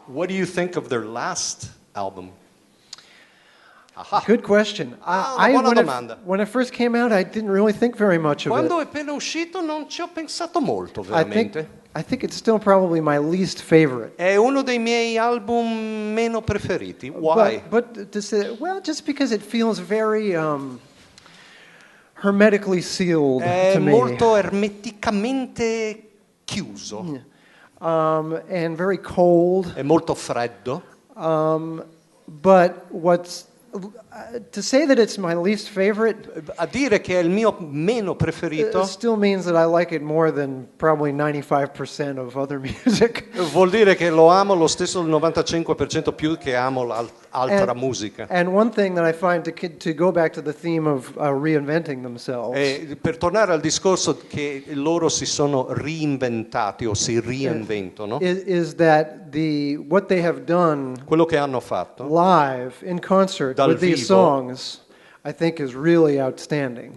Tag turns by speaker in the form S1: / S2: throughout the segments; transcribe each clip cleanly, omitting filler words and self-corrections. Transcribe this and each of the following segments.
S1: What do you think of their last album?
S2: Good question.
S1: Buona domanda.
S2: When it first came out, I didn't really think very much of
S1: Quando
S2: it.
S1: è appena uscito non ci ho pensato molto, veramente.
S2: I think it's still probably my least favorite.
S1: È uno dei miei album meno preferiti. Why?
S2: But to say, well, just because it feels very hermetically sealed
S1: È
S2: to me.
S1: molto ermeticamente chiuso.
S2: And very cold.
S1: È molto freddo.
S2: But to say that it's my least favorite,
S1: A dire che è il mio meno preferito
S2: it still means that I like it more than probably 95% of other music.
S1: vuol dire che lo amo lo stesso il 95% più che amo altra musica.
S2: And one thing that I find to go back to the theme of reinventing themselves.
S1: E per tornare al discorso che loro si sono reinventati o si reinventano,
S2: Is that what they have done
S1: quello che hanno fatto
S2: live in concert
S1: Dal
S2: with these
S1: vivo.
S2: songs, I think is really outstanding.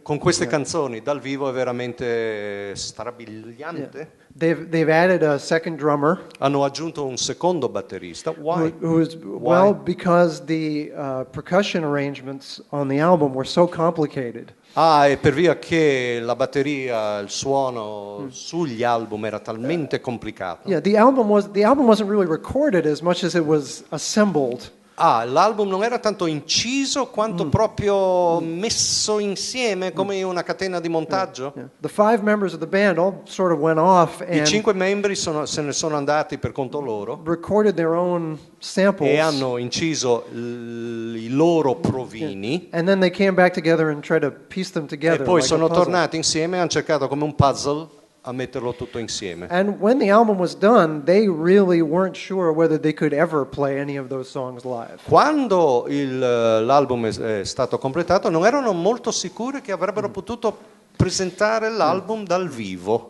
S1: con queste canzoni dal vivo è veramente strabiliante.
S2: They've added a second drummer.
S1: Hanno aggiunto un secondo batterista. Why?
S2: Well, because the percussion arrangements on the album were so complicated.
S1: E per via che la batteria, il suono sugli album era talmente complicato.
S2: Yeah, the album wasn't really recorded as much as it was assembled.
S1: L'album non era tanto inciso quanto proprio messo insieme come in una catena di montaggio.
S2: Yeah. The 5 members of the band all sort of went off
S1: I
S2: and
S1: 5 membri se ne sono andati per conto loro
S2: recorded their own samples.
S1: e hanno inciso i loro provini
S2: And then they came back together and tried to piece them together.
S1: e poi
S2: like
S1: sono
S2: a puzzle.
S1: tornati insieme e hanno cercato come un puzzle a metterlo tutto insieme.
S2: And when the album was done, they really weren't sure whether they could ever play any of those songs live.
S1: Quando l'album è stato completato non erano molto sicuri che avrebbero potuto presentare l'album dal vivo,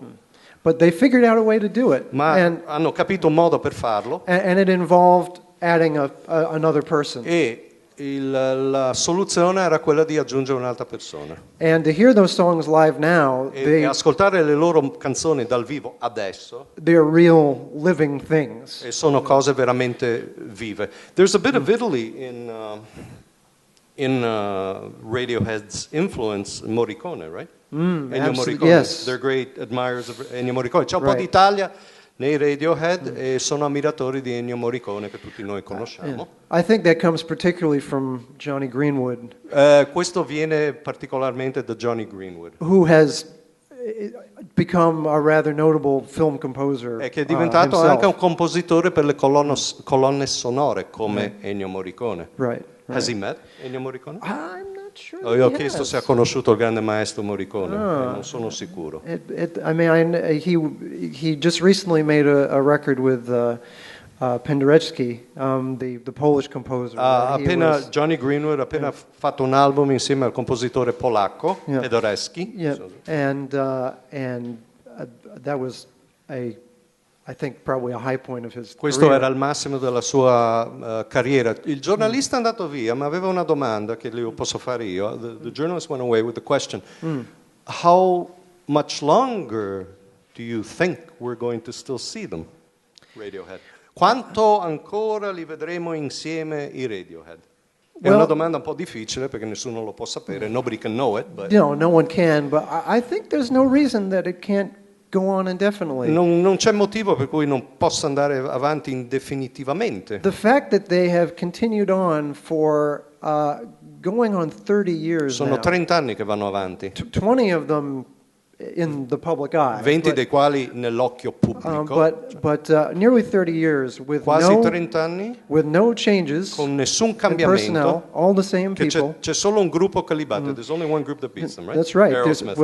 S2: But they figured out a way to do it.
S1: ma
S2: And
S1: hanno capito un modo per farlo
S2: it involved adding another person.
S1: e la soluzione era quella di aggiungere un'altra persona.
S2: And to hear those songs live now,
S1: E ascoltare le loro canzoni dal vivo adesso
S2: they're real living things.
S1: e sono cose veramente vive. There's a bit of Italy in Radiohead's influence, Morricone, right? Ennio Morricone.
S2: Yes.
S1: They're great admirers of Ennio Morricone. C'è un po'
S2: Right.
S1: d'Italia nei Radiohead e sono ammiratori di Ennio Morricone che tutti noi conosciamo.
S2: I think that comes particularly from Johnny Greenwood,
S1: Questo viene particolarmente da Johnny Greenwood,
S2: who has become a rather notable film composer.
S1: che è diventato
S2: himself.
S1: anche un compositore per le colonne sonore come Ennio Morricone.
S2: Right.
S1: Has he met Ennio Morricone?
S2: I'm not sure.
S1: Io ho
S2: he
S1: chiesto
S2: has.
S1: se ha conosciuto il grande maestro Morricone, non sono sicuro.
S2: He just recently made a record with Penderecki, the Polish composer.
S1: Johnny Greenwood ha appena fatto un album insieme al compositore polacco, Penderecki.
S2: Yeah, and that was I think probably a high point of his
S1: Questo
S2: career.
S1: era il massimo della sua carriera. Il giornalista è andato via, ma aveva una domanda che le posso fare io. The journalist went away with the question: How much longer do you think we're going to still see them, Radiohead? Quanto ancora li vedremo insieme i Radiohead? È una domanda un po' difficile perché nessuno lo può sapere. Nobody can know it. But
S2: No one can, but I think there's no reason that it can't go on indefinitely.
S1: non c'è motivo per cui non possa andare avanti indefinitivamente.
S2: The fact that they have continued on for going on 30 years
S1: Sono
S2: now,
S1: 30 anni che vanno avanti,
S2: 20 of them in the public eye.
S1: 20
S2: but,
S1: dei quali nell'occhio pubblico,
S2: but nearly 30 years with
S1: quasi 30 anni
S2: with no changes
S1: con nessun
S2: in personnel,
S1: cambiamento,
S2: all the same
S1: che
S2: people.
S1: c'è solo un gruppo che li batte. There's only one group that beats them, right?
S2: That's right.
S1: Aerosmith.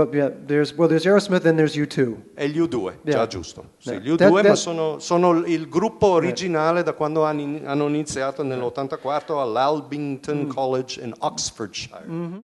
S2: There's Aerosmith and there's U2.
S1: E gli U2,
S2: Yeah.
S1: già giusto. Sì,
S2: Yeah.
S1: gli U2, ma
S2: That-
S1: sono il gruppo originale da quando hanno iniziato nell'84 all'Albington College in Oxfordshire.